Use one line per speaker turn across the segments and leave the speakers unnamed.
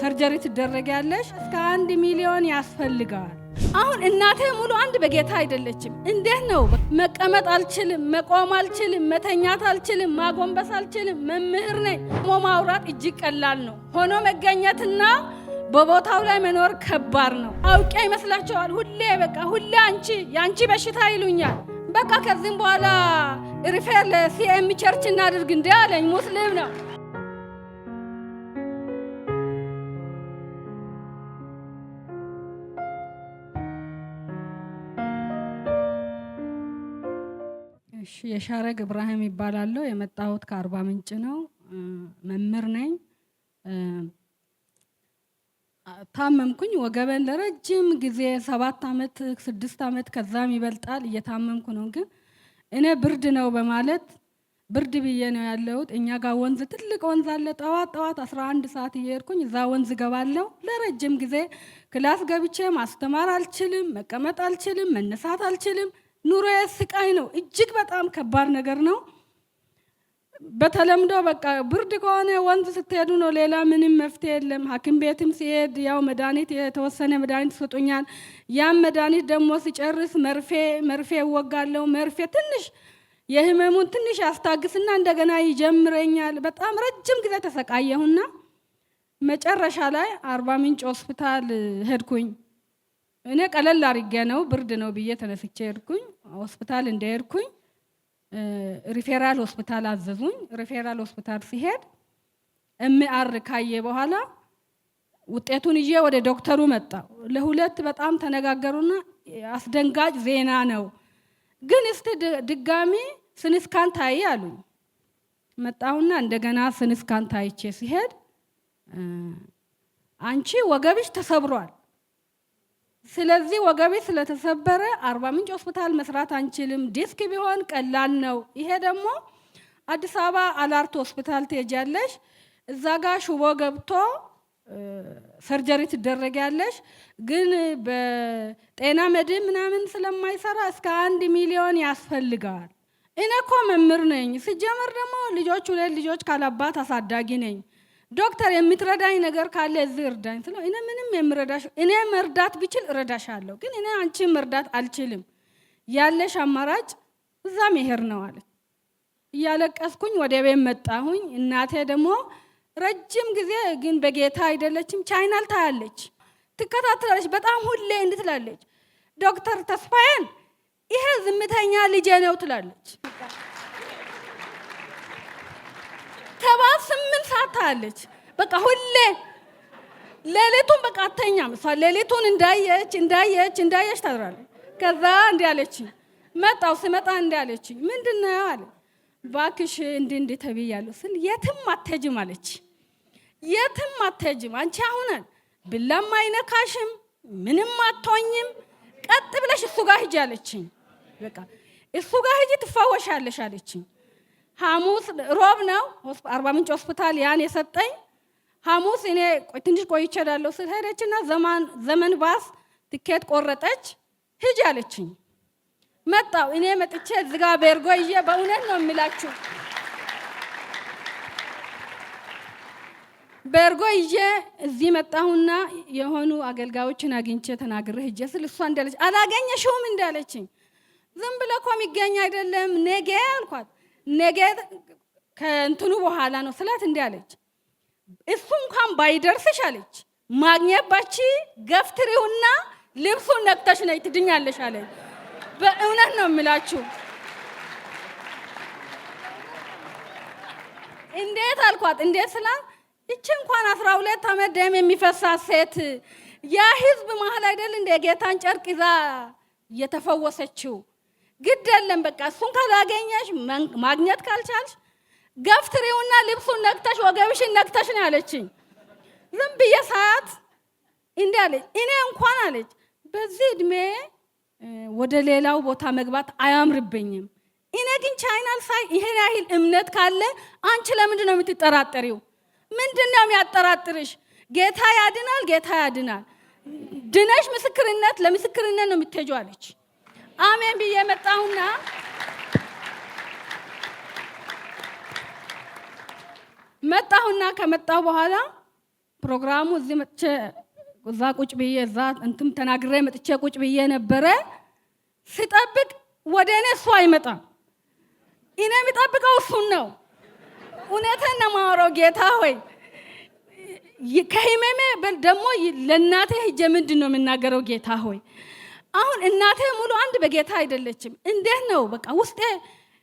ሰርጀሪ ትደረጋለሽ እስከ 1 ሚሊዮን ያስፈልጋል። አሁን እናቴ ሙሉ አንድ በጌታ አይደለችም። እንዴት ነው መቀመጥ አልችልም፣ መቆም አልችልም፣ መተኛት አልችልም፣ ማጎንበስ አልችልም። መምህር ነኝ። ማውራት እጅግ ቀላል ነው፣ ሆኖ መገኘትና በቦታው ላይ መኖር ከባድ ነው። አውቄ ይመስላችኋል? ሁሌ ያንቺ በሽታ ይሉኛል። በቃ ከዚህም በኋላ ሪፌር ለሲኤም ቸርች እናድርግ እንዴ አለኝ። ሙስሊም ነው። እሺ፣ የሻረግ ኢብራሂም ይባላለሁ። የመጣሁት ከአርባ ምንጭ ነው። መምህር ነኝ። ታመምኩኝ። ወገበን ለረጅም ጊዜ 7 ዓመት 6 ዓመት ከዛም ይበልጣል እየታመምኩ ነው። ግን እኔ ብርድ ነው በማለት ብርድ ብዬ ነው ያለሁት። እኛ ጋር ወንዝ ትልቅ ወንዝ አለ። ጠዋት 11 ሰዓት እየሄድኩኝ እዛ ወንዝ ገባለሁ። ለረጅም ጊዜ ክላስ ገብቼ ማስተማር አልችልም፣ መቀመጥ አልችልም፣ መነሳት አልችልም። ኑሮዬ ስቃይ ነው። እጅግ በጣም ከባድ ነገር ነው። በተለምዶ በቃ ብርድ ከሆነ ወንዝ ስትሄዱ ነው፣ ሌላ ምንም መፍትሄ የለም። ሐኪም ቤትም ሲሄድ ያው መድኃኒት የተወሰነ መድኃኒት ይሰጡኛል። ያም መድኃኒት ደግሞ ሲጨርስ መርፌ እወጋለሁ። መርፌ ትንሽ የህመሙን ትንሽ ያስታግስና እንደገና ይጀምረኛል። በጣም ረጅም ጊዜ ተሰቃየሁና መጨረሻ ላይ አርባ ምንጭ ሆስፒታል ሄድኩኝ። እኔ ቀለል አድርጌ ነው ብርድ ነው ብዬ ተነስቼ ሄድኩኝ። ሆስፒታል እንደሄድኩኝ ሪፌራል ሆስፒታል አዘዙኝ። ሪፌራል ሆስፒታል ሲሄድ ኤምአር ካየ በኋላ ውጤቱን ይዤ ወደ ዶክተሩ መጣ። ለሁለት በጣም ተነጋገሩና አስደንጋጭ ዜና ነው፣ ግን እስቲ ድጋሚ ስንስካን ታይ አሉኝ። መጣሁና እንደገና ስንስካን ታይቼ ሲሄድ አንቺ ወገብሽ ተሰብሯል፣ ስለዚህ ወገቤ ስለተሰበረ አርባ ምንጭ ሆስፒታል መስራት አንችልም። ዲስክ ቢሆን ቀላል ነው። ይሄ ደግሞ አዲስ አበባ አላርት ሆስፒታል ትሄጃለሽ። እዛ ጋር ሽቦ ገብቶ ሰርጀሪ ትደረጋለሽ። ግን በጤና መድን ምናምን ስለማይሰራ እስከ 1 ሚሊዮን ያስፈልጋል። እኔ እኮ መምህር ነኝ። ሲጀመር ደግሞ ሁለት ልጆች ካላባት አሳዳጊ ነኝ። ዶክተር የምትረዳኝ ነገር ካለ እዚህ እርዳኝ ስለው እኔ ምንም የምረዳሽ እኔ መርዳት ብችል እረዳሻለሁ፣ ግን እኔ አንቺን መርዳት አልችልም። ያለሽ አማራጭ እዛ መሄድ ነው አለ። እያለቀስኩኝ ወደ ቤት መጣሁኝ። እናቴ ደግሞ ረጅም ጊዜ ግን በጌታ አይደለችም። ቻይናል ታያለች፣ ትከታተላለች። በጣም ሁሌ እንድትላለች ዶክተር ተስፋዬን ይሄ ዝምተኛ ልጄ ነው ትላለች። 8 ሰዓት ታያለች። በቃ ሁሌ ሌሊቱን በቃ አተኛም። እሷ ሌሊቱን እንዳየች ታድራለች። ከዛ እንዲህ አለችኝ። ስመጣ እንዲህ አለችኝ። ምንድነው አለ። ባክሽ እንዲህ ተብያለሁ ስል የትም አትሄጂም አለች። የትም አትሄጂም አንቺ አሁን ብላም አይነካሽም፣ ምንም አትሆኝም፣ ቀጥ ብለሽ እሱ ጋር ሂጂ አለችኝ። በቃ እሱ ጋር ሂጂ ትፈወሻለሽ አለችኝ። ሐሙስ ሮብ ነው አርባ ምንጭ ሆስፒታል ያን የሰጠኝ። ሐሙስ እኔ ትንሽ ቆይቼ እሄዳለሁ ስል ሄደችና ዘመን ባስ ትኬት ቆረጠች። ሂጂ አለችኝ። መጣሁ። እኔ መጥቼ ዝጋ ቤርጎ ይዤ በእውነት ነው የሚላችሁ ቤርጎ ይዤ እዚህ መጣሁና የሆኑ አገልጋዮችን አግኝቼ ተናግሬ ሂጄ ስል እሷ እንዳለች አላገኘሽውም እንዳለችኝ። ዝም ብሎ እኮ የሚገኝ አይደለም ነገ አልኳት። ነገ ከእንትኑ በኋላ ነው ስላት እንዲህ አለች። እሱ እንኳን ባይደርስሽ አለች ማግኘት ባቺ ገፍትሪውና ልብሱን ነክተሽ ነይ ትድኛለሽ አለች። በእውነት ነው የምላችሁ። እንዴት አልኳት። እንዴት ስላት እቺ እንኳን 12 ዓመት ደም የሚፈሳት ሴት ያ ህዝብ መሀል አይደል እንደ ጌታን ጨርቅ ይዛ የተፈወሰችው። ግድ የለም በቃ እሱን ካላገኘሽ ማግኘት ካልቻልሽ ገፍትሪውና ልብሱን ነክተሽ ወገብሽን ነክተሽ ነው ያለችኝ። ዝም ብዬ ሰዓት እንዲህ አለች። እኔ እንኳን አለች በዚህ እድሜ ወደ ሌላው ቦታ መግባት አያምርብኝም። እኔ ግን ቻይናል ሳይ ይሄን ያህል እምነት ካለ አንቺ ለምንድን ነው የምትጠራጠሪው? ምንድን ነው የሚያጠራጥርሽ? ጌታ ያድናል፣ ጌታ ያድናል። ድነሽ ለምስክርነት ነው የምትሄጂው አለች። አሜን ብዬ መጣሁና ከመጣሁ በኋላ ፕሮግራሙ እዚህ መጥቼ እዛ ቁጭ ብዬ እዛ እንትም ተናግሬ መጥቼ ቁጭ ብዬ ነበረ ሲጠብቅ ወደ እኔ እሱ አይመጣም። እኔ የሚጠብቀው እሱን ነው። እውነቴን ነው የማወራው። ጌታ ሆይ ከህመሜ ደግሞ ለእናቴ ሂጄ ምንድን ነው የምናገረው? ጌታ ሆይ አሁን እናቴ ሙሉ አንድ በጌታ አይደለችም። እንዴት ነው በቃ ውስጤ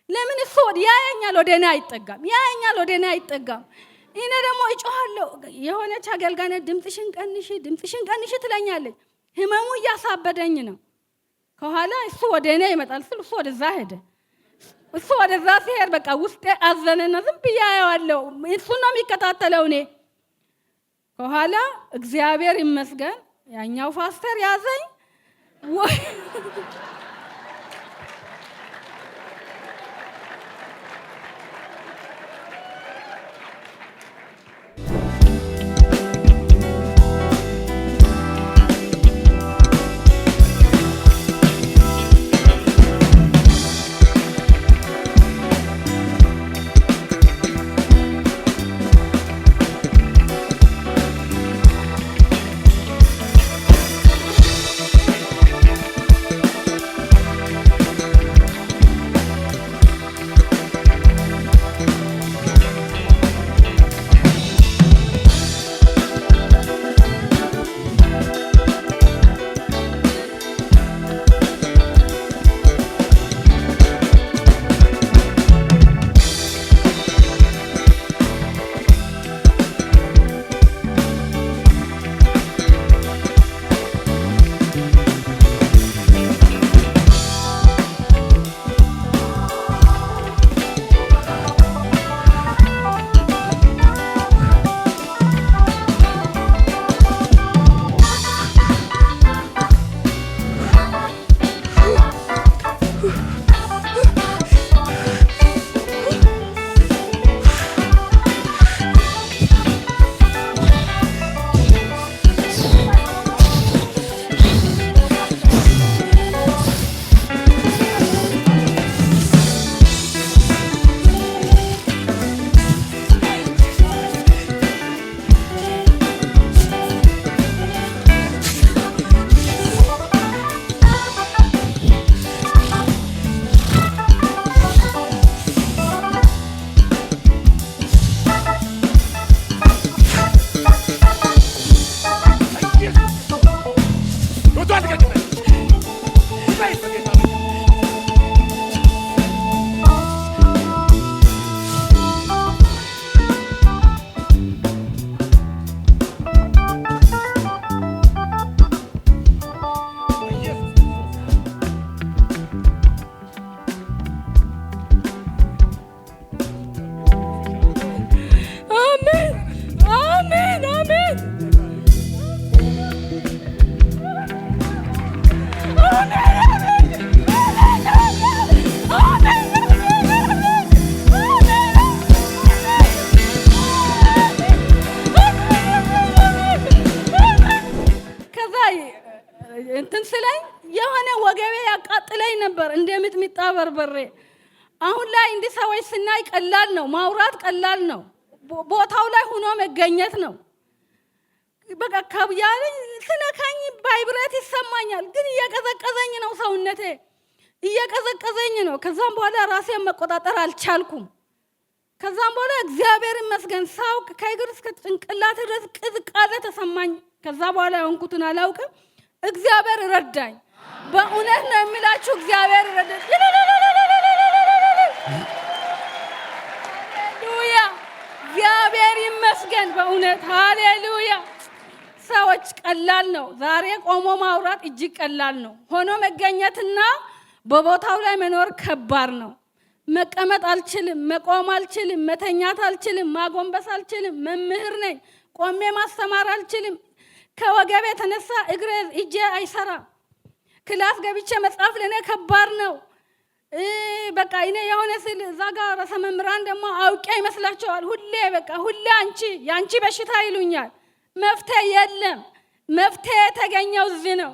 ለምን እሱ ያየኛል ወደ እኔ አይጠጋም? ያየኛል ወደ እኔ አይጠጋም። እኔ ደግሞ እጮሃለሁ። የሆነች አገልጋይ ድምፅሽን ቀንሺ ትለኛለች። ህመሙ እያሳበደኝ ነው። ከኋላ እሱ ወደ እኔ ይመጣል ስል እሱ ወደዛ ሄደ። እሱ ወደዛ ሲሄድ በቃ ውስጤ አዘነና ዝም ብዬ አየዋለሁ። እሱን ነው የሚከታተለው። እኔ ከኋላ እግዚአብሔር ይመስገን ያኛው ፓስተር ያዘኝ። እንትን ስለኝ የሆነ ወገቤ ያቃጥለኝ ነበር እንደምጥሚጣ በርበሬ። አሁን ላይ እንዲህ ሰዎች ስናይ ቀላል ነው፣ ማውራት ቀላል ነው፣ ቦታው ላይ ሆኖ መገኘት ነው። በቃ ካብያለኝ ስነካኝ ቫይብሬት ይሰማኛል፣ ግን እየቀዘቀዘኝ ነው፣ ሰውነቴ እየቀዘቀዘኝ ነው። ከዛም በኋላ ራሴን መቆጣጠር አልቻልኩም። ከዛም በኋላ እግዚአብሔር ይመስገን ሳውቅ ከእግር እስከ ጭንቅላት ድረስ ቅዝቃዜ ተሰማኝ። ከዛ በኋላ የሆንኩትን አላውቅም። እግዚአብሔር ረዳኝ። በእውነት ነው የሚላችሁ እግዚአብሔር ረዳኝ። ሃሌሉያ! እግዚአብሔር ይመስገን በእውነት ሃሌሉያ። ሰዎች ቀላል ነው፣ ዛሬ ቆሞ ማውራት እጅግ ቀላል ነው። ሆኖ መገኘትና በቦታው ላይ መኖር ከባድ ነው። መቀመጥ አልችልም፣ መቆም አልችልም፣ መተኛት አልችልም፣ ማጎንበስ አልችልም። መምህር ነኝ፣ ቆሜ ማስተማር አልችልም። ከወገቤ የተነሳ እጄ አይሰራም። ክላስ ገብቼ መጻፍ ለኔ ከባድ ነው። በቃ እኔ የሆነ ስል እዛ ጋር ራስ መምህራን ደግሞ አውቄ ይመስላቸዋል። ሁሌ ያንቺ በሽታ ይሉኛል። መፍትሄ የለም። መፍትሄ የተገኘው እዚህ ነው።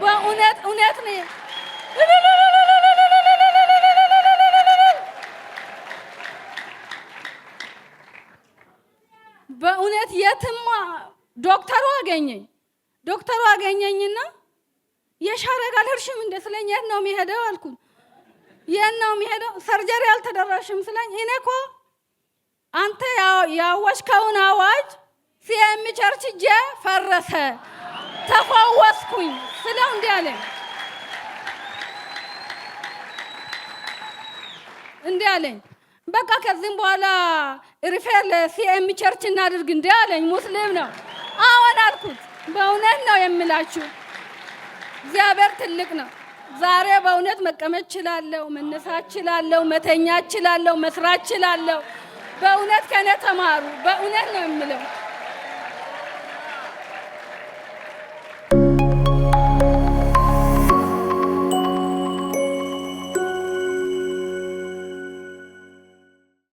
በእውነት እውነት ነው። በእውነት የትማ ዶክተሩ አገኘኝና የሻረጋል ህርሽም እንደ ስለኝ የት ነው የሚሄደው አልኩኝ። የት ነው የሚሄደው? ሰርጀሪ አልተደረሽም ስለኝ እኔ እኮ አንተ ያወጅከውን አዋጅ ሲኤም ቸርች ሄጄ ፈረሰ ተፈወስኩኝ ስለው እንዲህ አለኝ። በቃ ከዚህም በኋላ ሪፌር ለሲኤም ቸርች እናድርግ እንዴ አለኝ። ሙስሊም ነው። አዎን አልኩት። በእውነት ነው የምላችሁ እግዚአብሔር ትልቅ ነው። ዛሬ በእውነት መቀመጥ እችላለሁ፣ መነሳት እችላለሁ፣ መተኛት እችላለሁ፣ መስራት እችላለሁ። በእውነት ከኔ ተማሩ። በእውነት ነው የምለው።